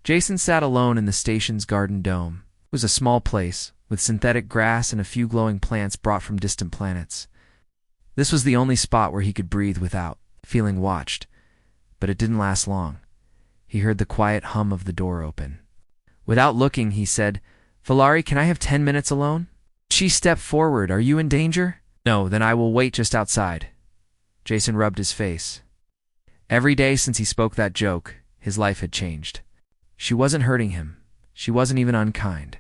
Jason sat alone in the station's garden dome. It was a small place, with synthetic grass and a few glowing plants brought from distant planets. This was the only spot where he could breathe without feeling watched, but it didn't last long. He heard the quiet hum of the door open. Without looking, he said, "Valari, can I have 10 minutes alone?" She stepped forward. "Are you in danger?" "No, then I will wait just outside." Jason rubbed his face. Every day since he spoke that joke, his life had changed. She wasn't hurting him. She wasn't even unkind.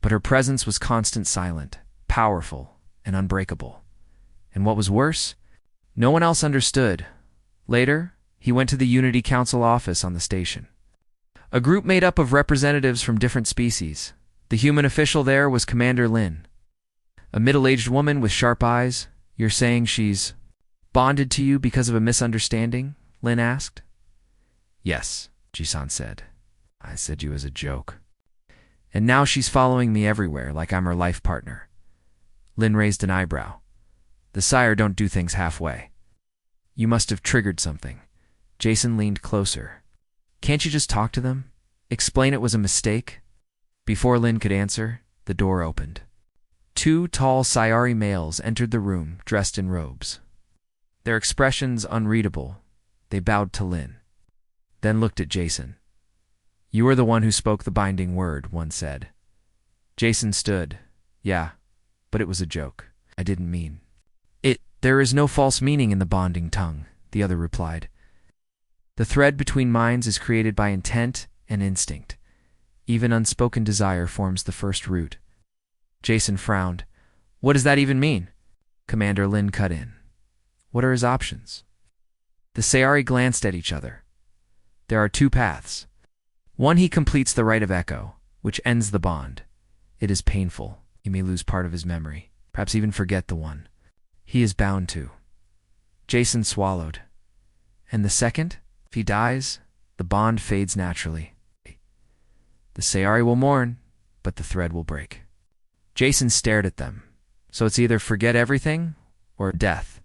But her presence was constant, silent, powerful, and unbreakable. And what was worse, no one else understood. Later, he went to the Unity Council office on the station. A group made up of representatives from different species. The human official there was Commander Lin. A middle-aged woman with sharp eyes. "You're saying she's bonded to you because of a misunderstanding?" Lin asked. "Yes," Jisan said. "I said you as a joke. And now she's following me everywhere like I'm her life partner." Lin raised an eyebrow. "The Sire don't do things halfway." "You must have triggered something." Jason leaned closer. "Can't you just talk to them? Explain it was a mistake?" Before Lin could answer, the door opened. 2 tall Sayari males entered the room, dressed in robes. Their expressions unreadable. They bowed to Lin, then looked at Jason. "You are the one who spoke the binding word," one said. Jason stood. "Yeah, but it was a joke. I didn't mean it. There is no false meaning in the bonding tongue," the other replied. "The thread between minds is created by intent and instinct. Even unspoken desire forms the first root." Jason frowned. "What does that even mean?" Commander Lin cut in. "What are his options?" The Sayari glanced at each other. "There are 2 paths. One, he completes the rite of echo, which ends the bond. It is painful. He may lose part of his memory, perhaps even forget the one he is bound to." Jason swallowed. "And the second? If he dies, the bond fades naturally. The Sayari will mourn, but the thread will break." Jason stared at them. "So it's either forget everything or death."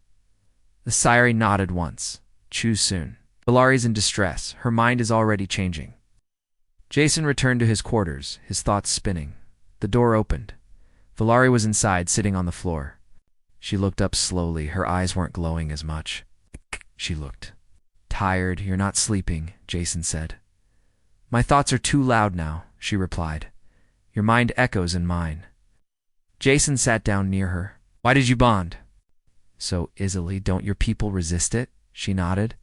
The Sayari nodded once. "Choose soon. Valari's in distress. Her mind is already changing." Jason returned to his quarters, his thoughts spinning. The door opened. Valari was inside, sitting on the floor. She looked up slowly. Her eyes weren't glowing as much. She looked tired. "You're not sleeping," Jason said. "My thoughts are too loud now," she replied. "Your mind echoes in mine." Jason sat down near her. "Why did you bond?" "So easily. Don't your people resist it?" She nodded.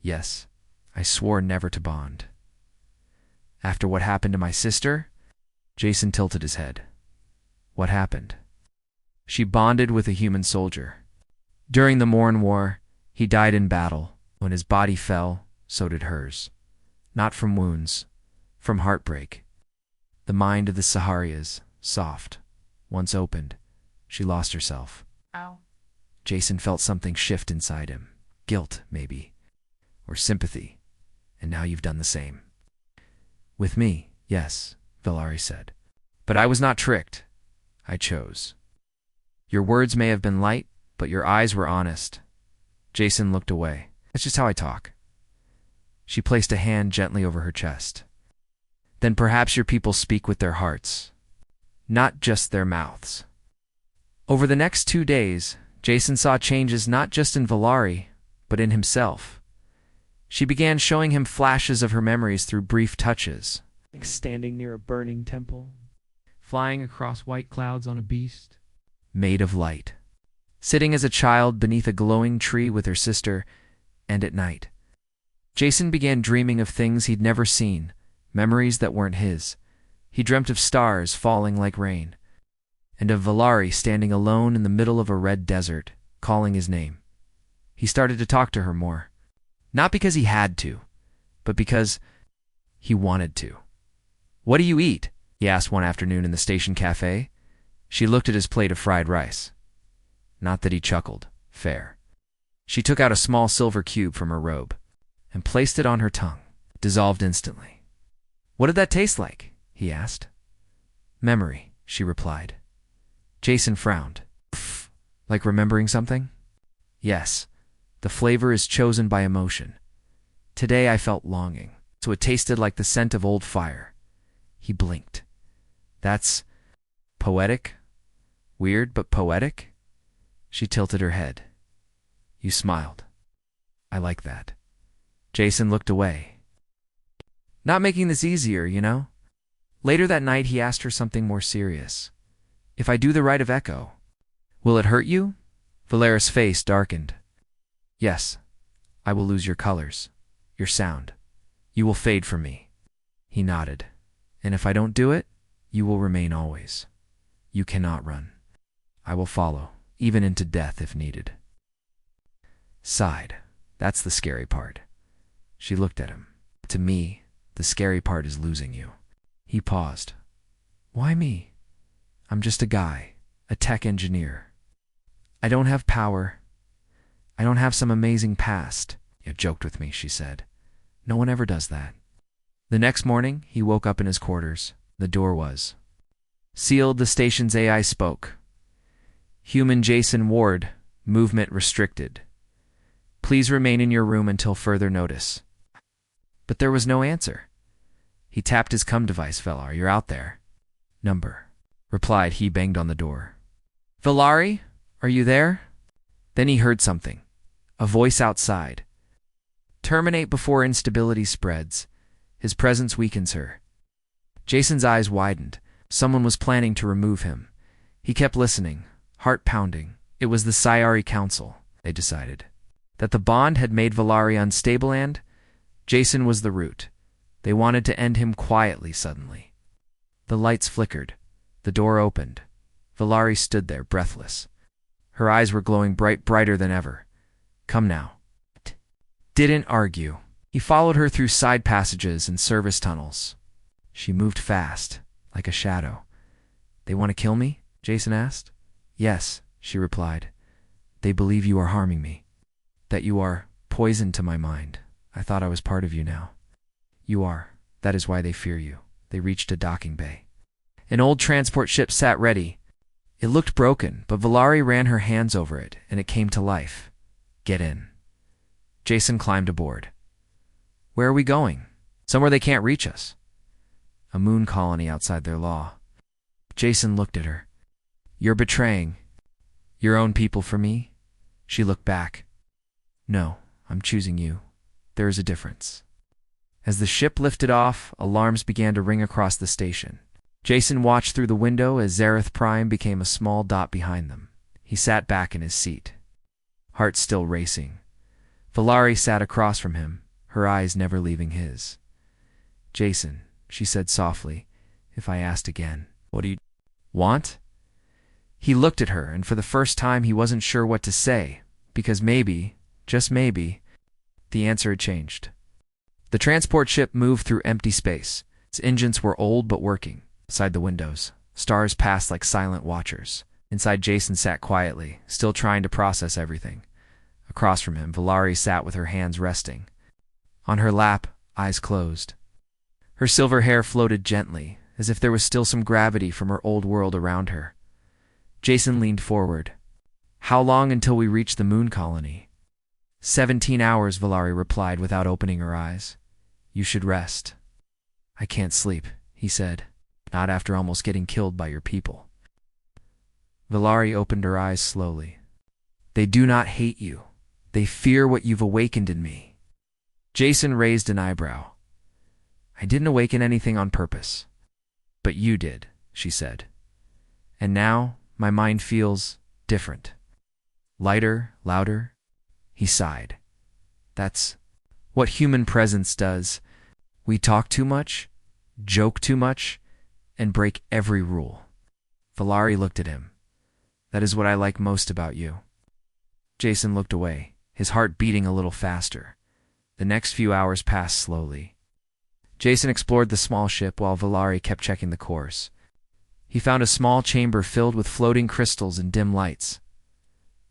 "Yes, I swore never to bond." "After what happened to my sister?" Jason tilted his head. "What happened?" "She bonded with a human soldier. During the Morn War, he died in battle. When his body fell, so did hers. Not from wounds, from heartbreak. The mind of the Saharias, soft. Once opened, she lost herself." Ow. Jason felt something shift inside him. Guilt, maybe. Or sympathy. "And now you've done the same." "With me, yes," Valari said. "But I was not tricked. I chose. Your words may have been light, but your eyes were honest." Jason looked away. "That's just how I talk." She placed a hand gently over her chest. "Then perhaps your people speak with their hearts, not just their mouths." Over the next 2 days, Jason saw changes not just in Valari, but in himself. She began showing him flashes of her memories through brief touches. Like standing near a burning temple, flying across white clouds on a beast made of light, sitting as a child beneath a glowing tree with her sister, and at night. Jason began dreaming of things he'd never seen, memories that weren't his. He dreamt of stars falling like rain, and of Valari standing alone in the middle of a red desert, calling his name. He started to talk to her more, not because he had to, but because he wanted to. "What do you eat?" he asked one afternoon in the station cafe. She looked at his plate of fried rice. Not that he chuckled. Fair. She took out a small silver cube from her robe and placed it on her tongue. It dissolved instantly. "What did that taste like?" he asked. "Memory," she replied. Jason frowned. "Pff, like remembering something?" "Yes. The flavor is chosen by emotion. Today I felt longing. so it tasted like the scent of old fire. He blinked. That's poetic? Weird, but poetic? She tilted her head. You smiled. I like that. Jason looked away. Not making this easier, you know? Later that night, he asked her something more serious. If I do the rite of echo, will it hurt you? Valera's face darkened. Yes, I will lose your colors, your sound. You will fade from me. He nodded. And if I don't do it, you will remain always. You cannot run. I will follow, even into death if needed. Sighed. That's the scary part. She looked at him. To me, the scary part is losing you. He paused. Why me? I'm just a guy, a tech engineer. I don't have power. I don't have some amazing past. You joked with me, she said. No one ever does that. The next morning, he woke up in his quarters. The door was sealed. The station's AI spoke. Human Jason Ward, movement restricted. Please remain in your room until further notice. But there was no answer. He tapped his cum device. Velar, you're out there. Number. Replied. He banged on the door. Valari, are you there? Then he heard something. A voice outside. Terminate before instability spreads. His presence weakens her. Jason's eyes widened. Someone was planning to remove him. He kept listening, heart pounding. It was the Sci-Fi Council, they decided. That the bond had made Valari unstable and Jason was the root. They wanted to end him quietly suddenly. The lights flickered. The door opened. Valari stood there, breathless. Her eyes were glowing brighter than ever. Come now. Didn't argue. He followed her through side passages and service tunnels. She moved fast, like a shadow. They want to kill me? Jason asked. Yes, she replied. They believe you are harming me. That you are poison to my mind. I thought I was part of you now. You are. That is why they fear you. They reached a docking bay. An old transport ship sat ready. It looked broken, but Valari ran her hands over it, and it came to life. Get in. Jason climbed aboard. Where are we going? Somewhere they can't reach us. A moon colony outside their law. Jason looked at her. You're betraying your own people for me? She looked back. No, I'm choosing you. There is a difference. As the ship lifted off, alarms began to ring across the station. Jason watched through the window as Zareth Prime became a small dot behind them. He sat back in his seat, heart still racing. Valari sat across from him, her eyes never leaving his. Jason, she said softly, if I asked again, what do you want? He looked at her, and for the first time he wasn't sure what to say, because maybe, just maybe, the answer had changed. The transport ship moved through empty space. Its engines were old but working. Beside the windows, stars passed like silent watchers. Inside, Jason sat quietly, still trying to process everything. Across from him, Valari sat with her hands resting. On her lap, eyes closed. Her silver hair floated gently, as if there was still some gravity from her old world around her. Jason leaned forward. How long until we reach the moon colony? 17 hours, Valari replied without opening her eyes. You should rest. I can't sleep, he said. Not after almost getting killed by your people. Valari opened her eyes slowly. They do not hate you. They fear what you've awakened in me. Jason raised an eyebrow. I didn't awaken anything on purpose. But you did, she said. And now my mind feels different. Lighter, louder. He sighed. That's what human presence does. We talk too much, joke too much, and break every rule. Valari looked at him. That is what I like most about you. Jason looked away, his heart beating a little faster. The next few hours passed slowly. Jason explored the small ship while Valari kept checking the course. He found a small chamber filled with floating crystals and dim lights.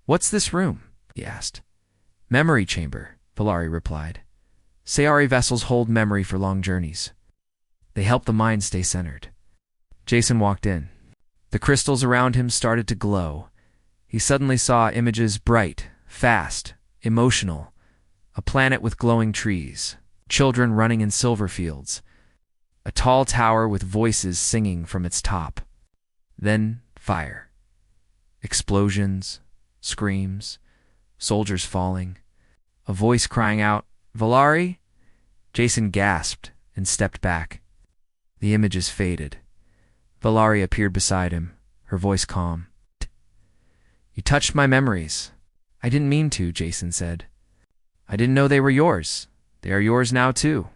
What's this room? He asked. Memory chamber, Valari replied. Sayari vessels hold memory for long journeys. They help the mind stay centered. Jason walked in. The crystals around him started to glow. He suddenly saw images bright, fast, emotional. A planet with glowing trees, children running in silver fields, a tall tower with voices singing from its top. Then fire. Explosions, screams, soldiers falling, a voice crying out, "Valari?" Jason gasped and stepped back. The images faded. Valari appeared beside him, her voice calm. "You touched my memories." "I didn't mean to," Jason said. "I didn't know they were yours. They are yours now, too."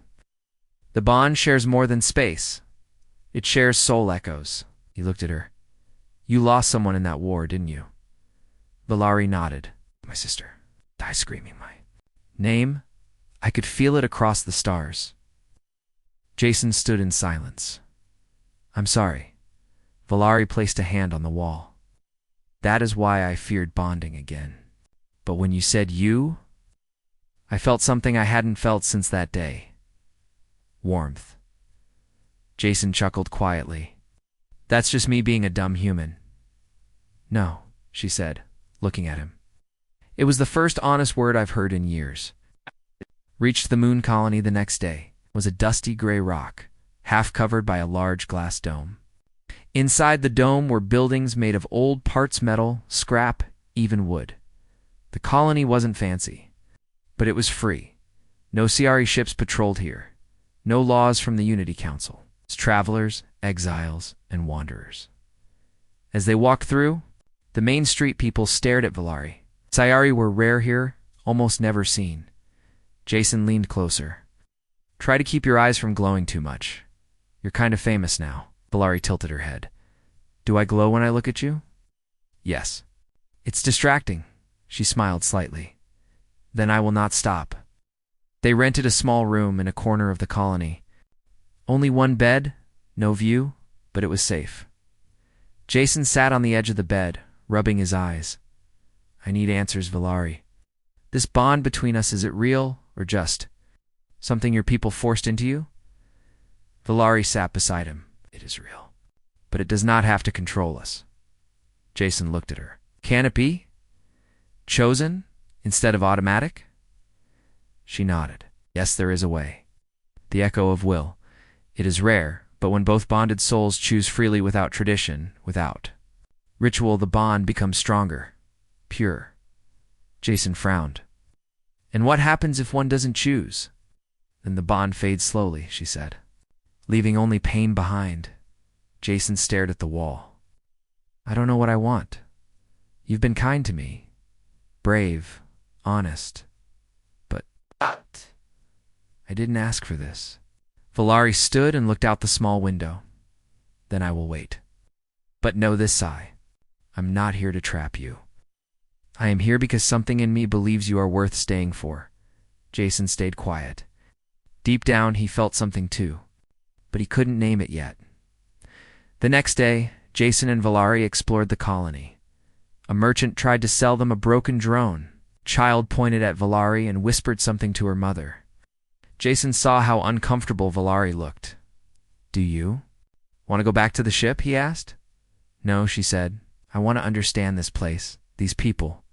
"The bond shares more than space. It shares soul echoes." He looked at her. "You lost someone in that war, didn't you?" Valari nodded. "My sister died screaming my name. I could feel it across the stars." Jason stood in silence. "I'm sorry." Valari placed a hand on the wall. "That is why I feared bonding again. But when you said you, I felt something I hadn't felt since that day. Warmth." Jason chuckled quietly. "That's just me being a dumb human." "No," she said, looking at him. It was the first honest word I've heard in years. Reached the moon colony the next day. Was a dusty gray rock, half covered by a large glass dome. Inside the dome were buildings made of old parts metal, scrap, even wood. The colony wasn't fancy, but it was free. No CRE ships patrolled here. No laws from the Unity Council. It's travelers, exiles, and wanderers. As they walked through, the main street people stared at Valari. Sayari were rare here, almost never seen. Jason leaned closer. "Try to keep your eyes from glowing too much. You're kind of famous now." Valari tilted her head. "Do I glow when I look at you?" "Yes." "It's distracting." She smiled slightly. "Then I will not stop." They rented a small room in a corner of the colony. Only one bed, no view, but it was safe. Jason sat on the edge of the bed, rubbing his eyes. "I need answers, Valari. This bond between us, is it real or just something your people forced into you?" Valari sat beside him. "It is real, but it does not have to control us." Jason looked at her. "Can it be? Chosen instead of automatic?" She nodded. "Yes, there is a way. The echo of will. It is rare, but when both bonded souls choose freely without tradition, without ritual, the bond becomes stronger, pure." Jason frowned. "And what happens if one doesn't choose?" "Then the bond fades slowly," she said, "leaving only pain behind." Jason stared at the wall. "I don't know what I want. You've been kind to me, brave, honest, but I didn't ask for this." Valari stood and looked out the small window. "Then I will wait. But know this, Sai. I'm not here to trap you. I am here because something in me believes you are worth staying for." Jason stayed quiet. Deep down, he felt something too, but he couldn't name it yet. The next day, Jason and Valari explored the colony. A merchant tried to sell them a broken drone. A child pointed at Valari and whispered something to her mother. Jason saw how uncomfortable Valari looked. "Do you want to go back to the ship?" he asked. "No," she said. "I want to understand this place, these people."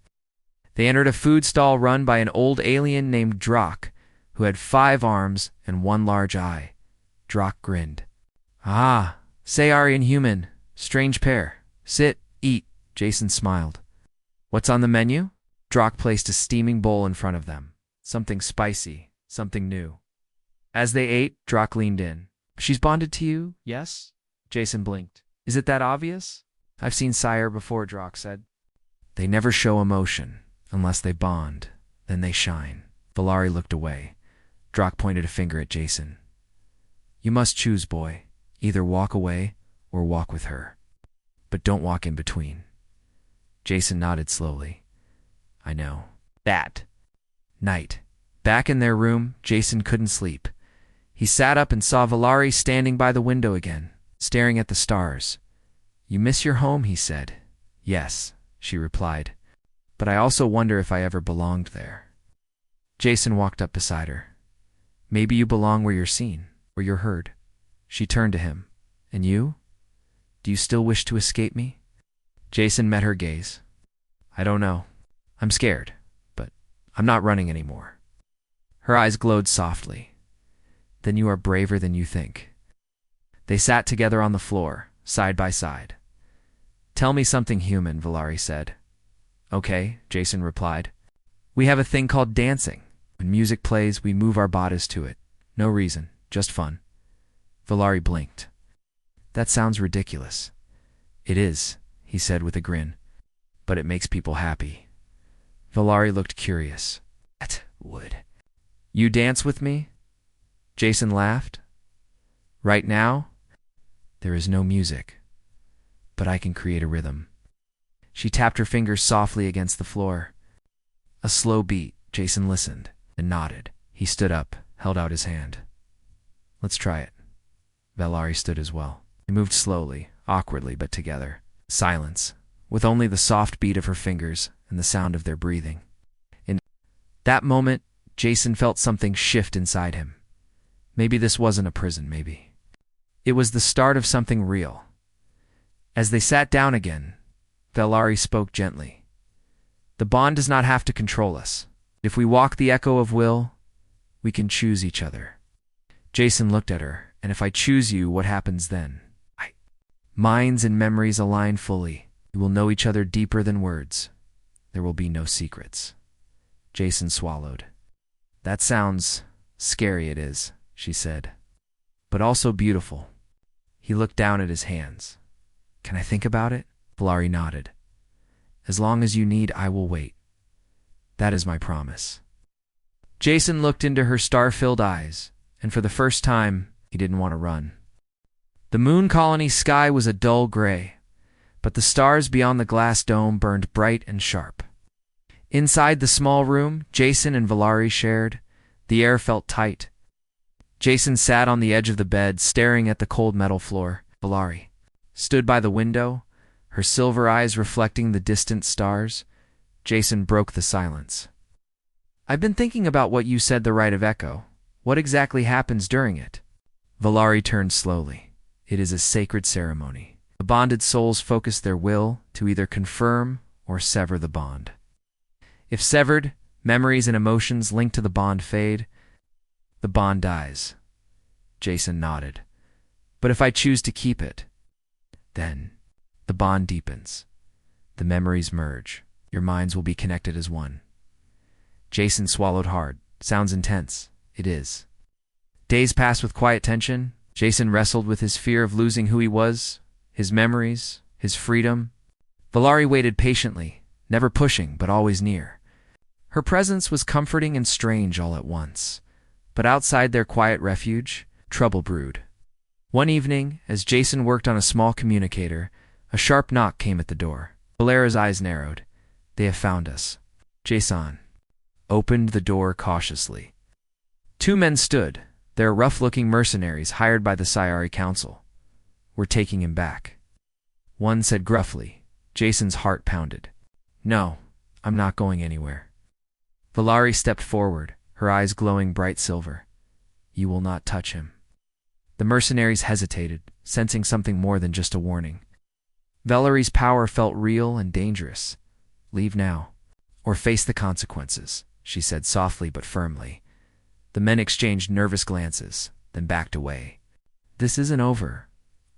They entered a food stall run by an old alien named Drock, who had 5 arms and 1 large eye. Drock grinned. "Ah, Sayari and human. Strange pair. Sit, eat." Jason smiled. "What's on the menu?" Drock placed a steaming bowl in front of them. Something spicy, something new. As they ate, Drock leaned in. "She's bonded to you, yes?" Jason blinked. "Is it that obvious?" "I've seen Sire before," Drock said. "They never show emotion. Unless they bond, then they shine." Valari looked away. Drock pointed a finger at Jason. "You must choose, boy. Either walk away or walk with her. But don't walk in between." Jason nodded slowly. "I know." That night, back in their room, Jason couldn't sleep. He sat up and saw Valari standing by the window again, staring at the stars. "You miss your home," he said. "Yes," she replied. "But I also wonder if I ever belonged there." Jason walked up beside her. "Maybe you belong where you're seen, where you're heard." She turned to him. "And you? Do you still wish to escape me?" Jason met her gaze. "I don't know. I'm scared, but I'm not running anymore." Her eyes glowed softly. Then you are braver than you think. They sat together on the floor, side by side. Tell me something human, Valari said. Okay, Jason replied. We have a thing called dancing. When music plays, we move our bodies to it. No reason, just fun. Valari blinked. That sounds ridiculous. It is, he said with a grin. But it makes people happy. Valari looked curious. That would. You dance with me? Jason laughed. Right now? There is no music. But I can create a rhythm. She tapped her fingers softly against the floor. A slow beat. Jason listened and nodded. He stood up, held out his hand. Let's try it. Valari stood as well. They moved slowly, awkwardly, but together. Silence, with only the soft beat of her fingers and the sound of their breathing. In that moment, Jason felt something shift inside him. Maybe this wasn't a prison, maybe. It was the start of something real. As they sat down again, Valari spoke gently. The bond does not have to control us. If we walk the echo of will, we can choose each other. Jason looked at her, and if I choose you, what happens then? Minds and memories align fully. We will know each other deeper than words. There will be no secrets. Jason swallowed. That sounds scary, it is, she said. But also beautiful. He looked down at his hands. Can I think about it? Valari nodded. As long as you need, I will wait. That is my promise. Jason looked into her star-filled eyes, and for the first time, he didn't want to run. The moon colony sky was a dull gray, but the stars beyond the glass dome burned bright and sharp. Inside the small room Jason and Valari shared, the air felt tight. Jason sat on the edge of the bed, staring at the cold metal floor. Valari stood by the window, her silver eyes reflecting the distant stars. Jason broke the silence. I've been thinking about what you said, the rite of echo. What exactly happens during it? Valari turned slowly. It is a sacred ceremony. The bonded souls focus their will to either confirm or sever the bond. If severed, memories and emotions linked to the bond fade. The bond dies. Jason nodded. But if I choose to keep it, then the bond deepens. The memories merge. Your minds will be connected as one. Jason swallowed hard. Sounds intense. It is. Days passed with quiet tension. Jason wrestled with his fear of losing who he was, his memories, his freedom. Valari waited patiently, never pushing, but always near. Her presence was comforting and strange all at once. But outside their quiet refuge, trouble brewed. One evening, as Jason worked on a small communicator, a sharp knock came at the door. Valera's eyes narrowed. They have found us. Jason opened the door cautiously. Two men stood. They're rough-looking mercenaries hired by the Sci-Fi Council. We're taking him back. One said gruffly. Jason's heart pounded. No, I'm not going anywhere. Valari stepped forward, her eyes glowing bright silver. You will not touch him. The mercenaries hesitated, sensing something more than just a warning. Valari's power felt real and dangerous. Leave now, or face the consequences, she said softly but firmly. The men exchanged nervous glances, then backed away. This isn't over,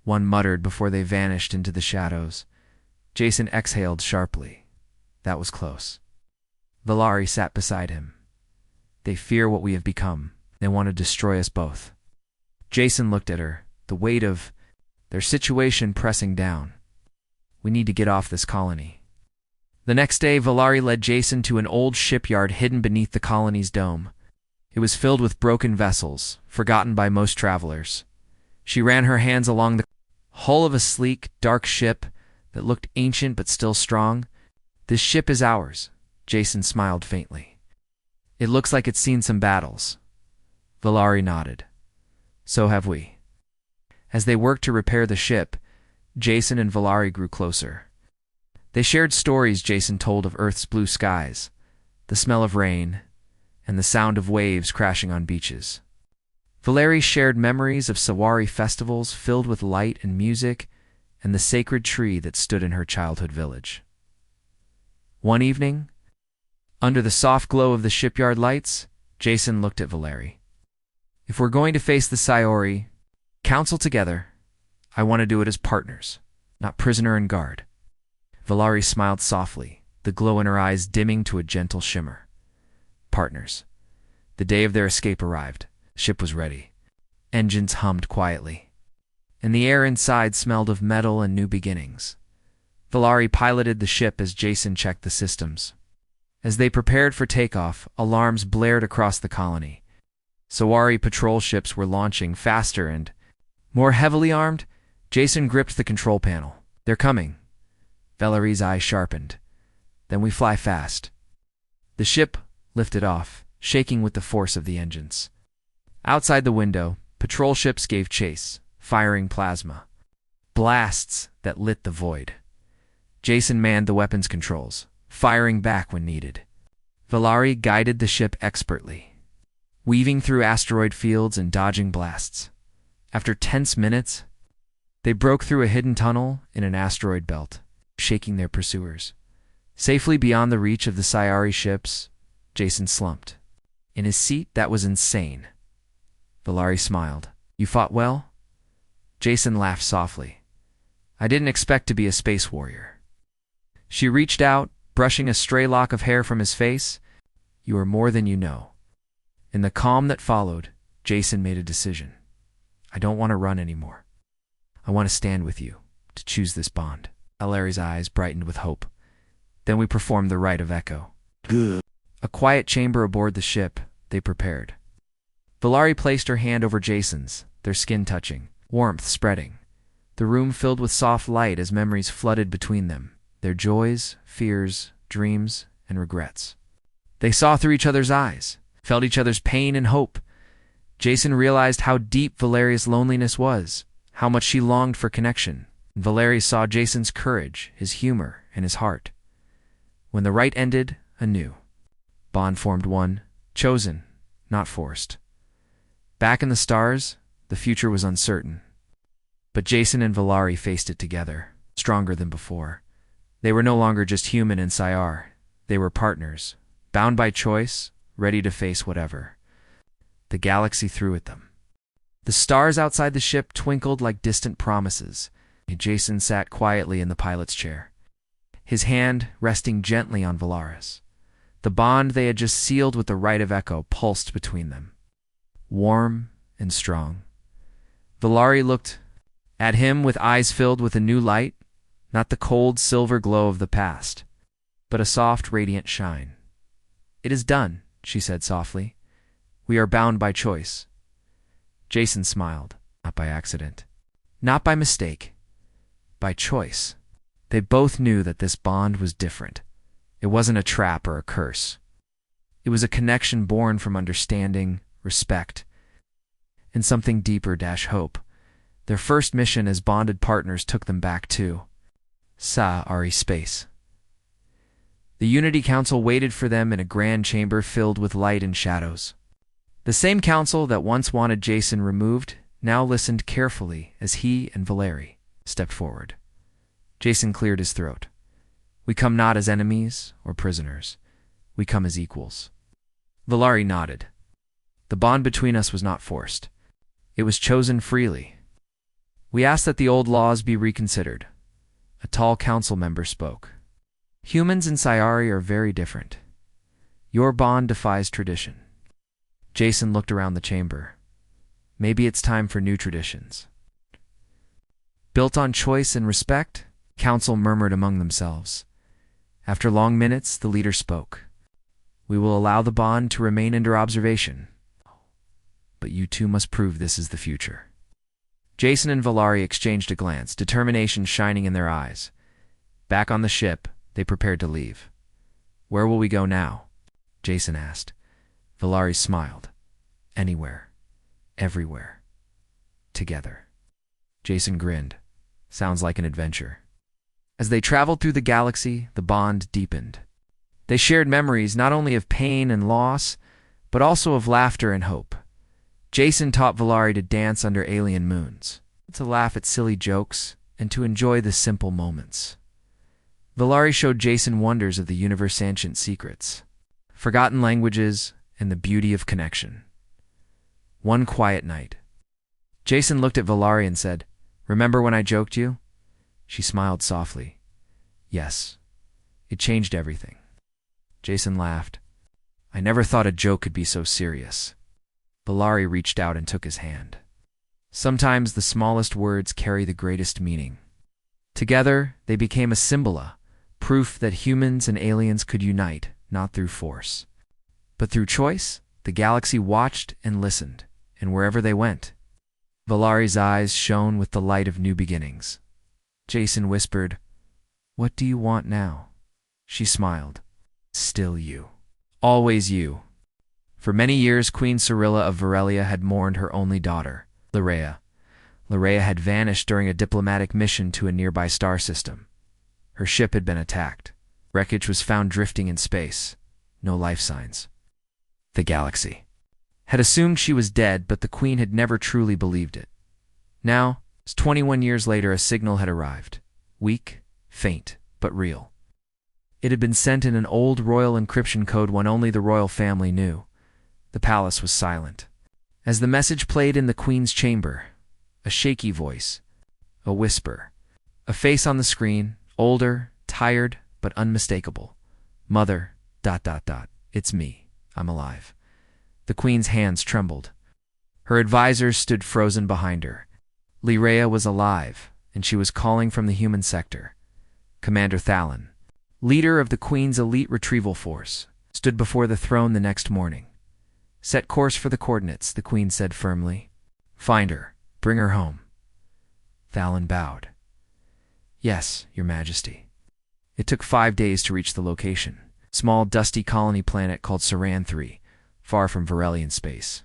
one muttered before they vanished into the shadows. Jason exhaled sharply. That was close. Valari sat beside him. They fear what we have become. They want to destroy us both. Jason looked at her, the weight of their situation pressing down. We need to get off this colony. The next day, Valari led Jason to an old shipyard hidden beneath the colony's dome. It was filled with broken vessels, forgotten by most travelers. She ran her hands along the hull of a sleek, dark ship that looked ancient but still strong. This ship is ours, Jason smiled faintly. It looks like it's seen some battles. Valari nodded. So have we. As they worked to repair the ship, Jason and Valari grew closer. They shared stories Jason told of Earth's blue skies, the smell of rain, and the sound of waves crashing on beaches. Valari shared memories of Sawari festivals filled with light and music, and the sacred tree that stood in her childhood village. One evening, under the soft glow of the shipyard lights, Jason looked at Valari. If we're going to face the Sayori Council together, I want to do it as partners, not prisoner and guard. Valari smiled softly, the glow in her eyes dimming to a gentle shimmer. Partners. The day of their escape arrived. The ship was ready. Engines hummed quietly, and the air inside smelled of metal and new beginnings. Valari piloted the ship as Jason checked the systems. As they prepared for takeoff, alarms blared across the colony. Sawari patrol ships were launching faster and, more heavily armed, Jason gripped the control panel. They're coming. Valari's eyes sharpened. Then we fly fast. The ship lifted off, shaking with the force of the engines. Outside the window, patrol ships gave chase, firing plasma. Blasts that lit the void. Jason manned the weapons controls, firing back when needed. Valari guided the ship expertly, weaving through asteroid fields and dodging blasts. After tense minutes, they broke through a hidden tunnel in an asteroid belt, shaking their pursuers. Safely beyond the reach of the Sayori ships, Jason slumped. In his seat, that was insane. Valari smiled. You fought well? Jason laughed softly. I didn't expect to be a space warrior. She reached out, brushing a stray lock of hair from his face. You are more than you know. In the calm that followed, Jason made a decision. I don't want to run anymore. I want to stand with you, to choose this bond. Valari's eyes brightened with hope. Then we performed the rite of echo. Good. A quiet chamber aboard the ship, they prepared. Valari placed her hand over Jason's, their skin touching, warmth spreading. The room filled with soft light as memories flooded between them, their joys, fears, dreams, and regrets. They saw through each other's eyes, felt each other's pain and hope. Jason realized how deep Valari's loneliness was, how much she longed for connection. Valari saw Jason's courage, his humor, and his heart. When the rite ended, a new bond formed, one chosen, not forced. Back in the stars, the future was uncertain. But Jason and Valari faced it together, stronger than before. They were no longer just human in Sayar. They were partners, bound by choice, ready to face whatever the galaxy threw at them. The stars outside the ship twinkled like distant promises. Jason sat quietly in the pilot's chair, his hand resting gently on Valari's. The bond they had just sealed with the rite of echo pulsed between them, warm and strong. Valari looked at him with eyes filled with a new light, not the cold silver glow of the past, but a soft, radiant shine. It is done, she said softly. We are bound by choice. Jason smiled, not by accident, not by mistake, by choice. They both knew that this bond was different. It wasn't a trap or a curse. It was a connection born from understanding, respect, and something deeper, hope. Their first mission as bonded partners took them back to Sa-Ari space. The Unity Council waited for them in a grand chamber filled with light and shadows. The same council that once wanted Jason removed now listened carefully as he and Valari stepped forward. Jason cleared his throat. We come not as enemies or prisoners. We come as equals. Valari nodded. The bond between us was not forced. It was chosen freely. We ask that the old laws be reconsidered. A tall council member spoke. Humans in Sayari are very different. Your bond defies tradition. Jason looked around the chamber. Maybe it's time for new traditions. Built on choice and respect, council murmured among themselves. After long minutes, the leader spoke. We will allow the bond to remain under observation. But you two must prove this is the future. Jason and Valari exchanged a glance, determination shining in their eyes. Back on the ship, they prepared to leave. Where will we go now? Jason asked. Valari smiled. Anywhere. Everywhere. Together. Jason grinned. Sounds like an adventure. As they traveled through the galaxy, the bond deepened. They shared memories not only of pain and loss, but also of laughter and hope. Jason taught Valari to dance under alien moons, to laugh at silly jokes, and to enjoy the simple moments. Valari showed Jason wonders of the universe's ancient secrets, forgotten languages, and the beauty of connection. One quiet night. Jason looked at Valari and said, "Remember when I joked you?" She smiled softly. "Yes. It changed everything." Jason laughed. "I never thought a joke could be so serious." Valari reached out and took his hand. Sometimes the smallest words carry the greatest meaning. Together, they became a symbol, proof that humans and aliens could unite, not through force, but through choice. The galaxy watched and listened, and wherever they went, Valari's eyes shone with the light of new beginnings. Jason whispered, "What do you want now?" She smiled. "Still you. Always you." For many years, Queen Cyrilla of Varelia had mourned her only daughter, Lyrea. Lyrea had vanished during a diplomatic mission to a nearby star system. Her ship had been attacked. Wreckage was found drifting in space. No life signs. The galaxy had assumed she was dead, but the Queen had never truly believed it. Now, 21 years later, a signal had arrived. Weak, faint, but real. It had been sent in an old royal encryption code, one only the royal family knew. The palace was silent. As the message played in the Queen's chamber, a shaky voice, a whisper, a face on the screen, older, tired, but unmistakable. "Mother, ... It's me. I'm alive." The Queen's hands trembled. Her advisors stood frozen behind her. Lyrea was alive, and she was calling from the human sector. Commander Thalon, leader of the Queen's elite retrieval force, stood before the throne the next morning. "Set course for the coordinates," the Queen said firmly. "Find her. Bring her home." Thalon bowed. "Yes, Your Majesty." It took 5 days to reach the location. Small, dusty colony planet called Saran 3, far from Varelian space.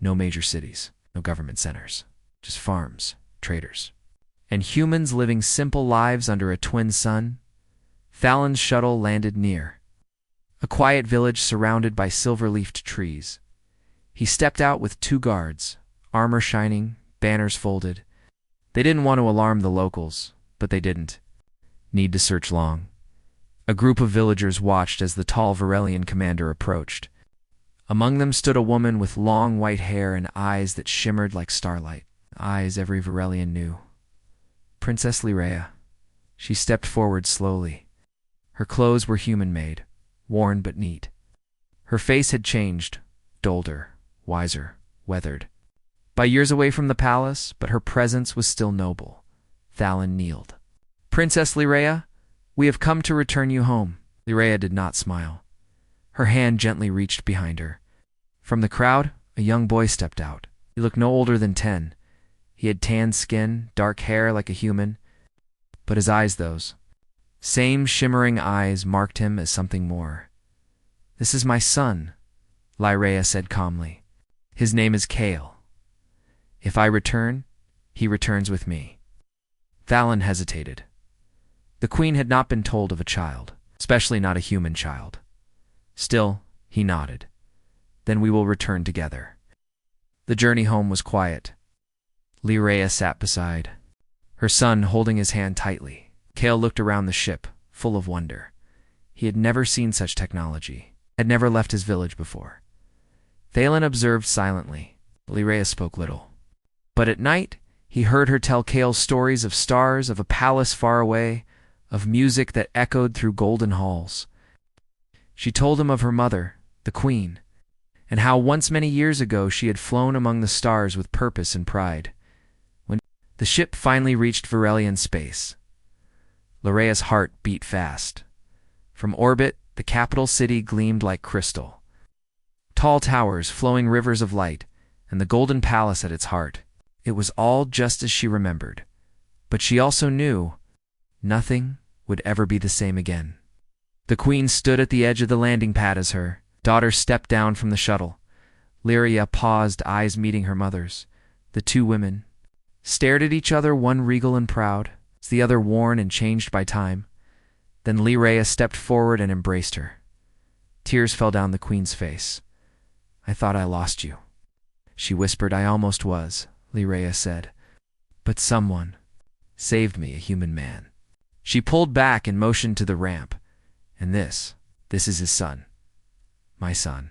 No major cities, no government centers, just farms, traders, and humans living simple lives under a twin sun. Thalon's shuttle landed near. A quiet village surrounded by silver-leafed trees. He stepped out with 2 guards, armor shining, banners folded. They didn't want to alarm the locals, but they didn't need to search long. A group of villagers watched as the tall Varelian commander approached. Among them stood a woman with long white hair and eyes that shimmered like starlight, eyes every Varelian knew. Princess Lyrea. She stepped forward slowly. Her clothes were human-made, worn but neat. Her face had changed, older, wiser, weathered. By years away from the palace, but her presence was still noble. Thalon kneeled. "Princess Lyrea, we have come to return you home." Lyrea did not smile. Her hand gently reached behind her. From the crowd, a young boy stepped out. He looked no older than 10. He had tanned skin, dark hair like a human, but his eyes, those same shimmering eyes, marked him as something more. "This is my son," Lyrea said calmly. "His name is Kale. If I return, he returns with me." Thalon hesitated. The Queen had not been told of a child, especially not a human child. Still, he nodded. "Then we will return together." The journey home was quiet. Lyrea sat beside, her son holding his hand tightly. Kale looked around the ship, full of wonder. He had never seen such technology, had never left his village before. Thalon observed silently. Lyrea spoke little. But at night, he heard her tell Kale stories of stars, of a palace far away, of music that echoed through golden halls. She told him of her mother, the Queen, and how once many years ago she had flown among the stars with purpose and pride. When the ship finally reached Varelian space, Lyrea's heart beat fast. From orbit, the capital city gleamed like crystal. Tall towers, flowing rivers of light, and the golden palace at its heart. It was all just as she remembered. But she also knew nothing would ever be the same again. The Queen stood at the edge of the landing pad as her daughter stepped down from the shuttle. Lyrea paused, eyes meeting her mother's. The 2 women stared at each other, one regal and proud, the other worn and changed by time. Then Lyrea stepped forward and embraced her. Tears fell down the Queen's face. "I thought I lost you," she whispered. "I almost was," Lyrea said. "But someone saved me, a human man." She pulled back and motioned to the ramp. "And this is his son. My son."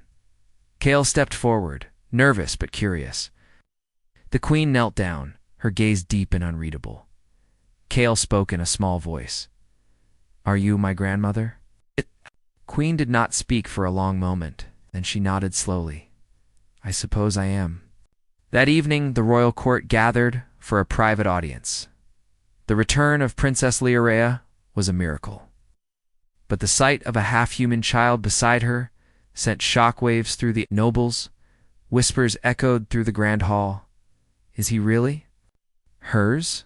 Kale stepped forward, nervous but curious. The queen knelt down, her gaze deep and unreadable. Kale spoke in a small voice. "Are you my grandmother?" Queen did not speak for a long moment, then she nodded slowly. "I suppose I am." That evening, the royal court gathered for a private audience. The return of Princess Leorea was a miracle. But the sight of a half-human child beside her sent shockwaves through the nobles. Whispers echoed through the grand hall. Is he really hers?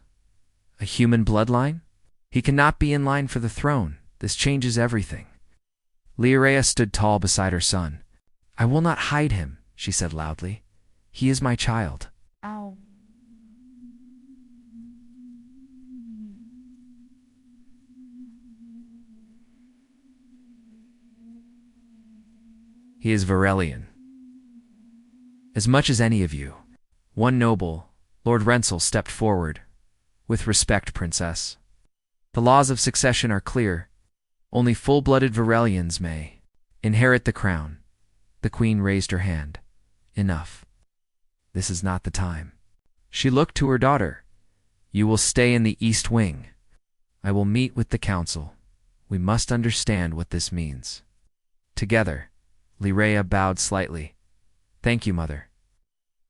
A human bloodline? He cannot be in line for the throne. This changes everything. Leorea stood tall beside her son. "I will not hide him," she said loudly. "He is my child." Ow. He is Varelian. As much as any of you. One noble, Lord Rensel, stepped forward. "With respect, Princess. The laws of succession are clear. Only full-blooded Varelians may inherit the crown." The queen raised her hand. "Enough. This is not the time." She looked to her daughter. "You will stay in the East Wing. I will meet with the council. We must understand what this means." Together, Leorea bowed slightly. "Thank you, mother."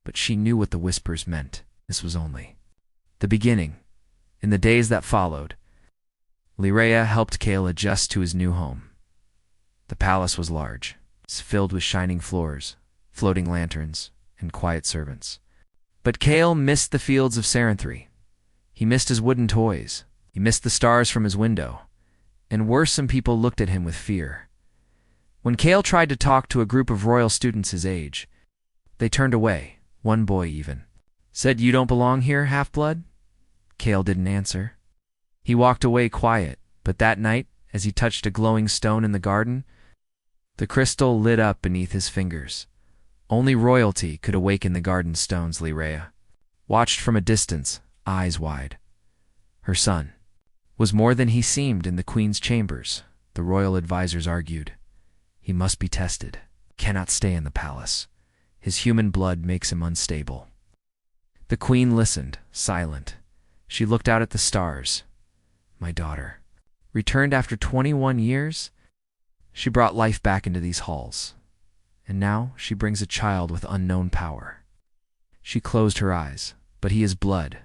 But she knew what the whispers meant. This was only the beginning. In the days that followed, Leorea helped Kale adjust to his new home. The palace was large, filled with shining floors, floating lanterns, and quiet servants. But Kale missed the fields of Saranthry. He missed his wooden toys. He missed the stars from his window. And worse, some people looked at him with fear. When Kale tried to talk to a group of royal students his age, they turned away. One boy even said, "You don't belong here, half-blood?" Kale didn't answer. He walked away quiet, but that night, as he touched a glowing stone in the garden, the crystal lit up beneath his fingers. Only royalty could awaken the garden stones. Leorea watched from a distance, eyes wide. Her son was more than he seemed in the queen's chambers. The royal advisors argued. He must be tested, cannot stay in the palace. His human blood makes him unstable. The queen listened, silent. She looked out at the stars. My daughter, returned after 21 years? She brought life back into these halls. And now she brings a child with unknown power. She closed her eyes. But he is blood.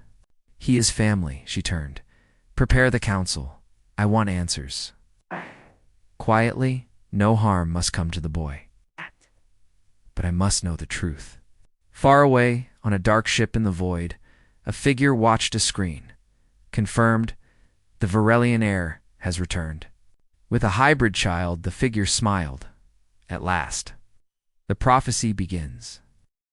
He is family, she turned. Prepare the council. I want answers. Quietly, no harm must come to the boy. But I must know the truth. Far away, on a dark ship in the void, a figure watched a screen. Confirmed, the Varelian heir has returned. With a hybrid child, the figure smiled. At last, the prophecy begins.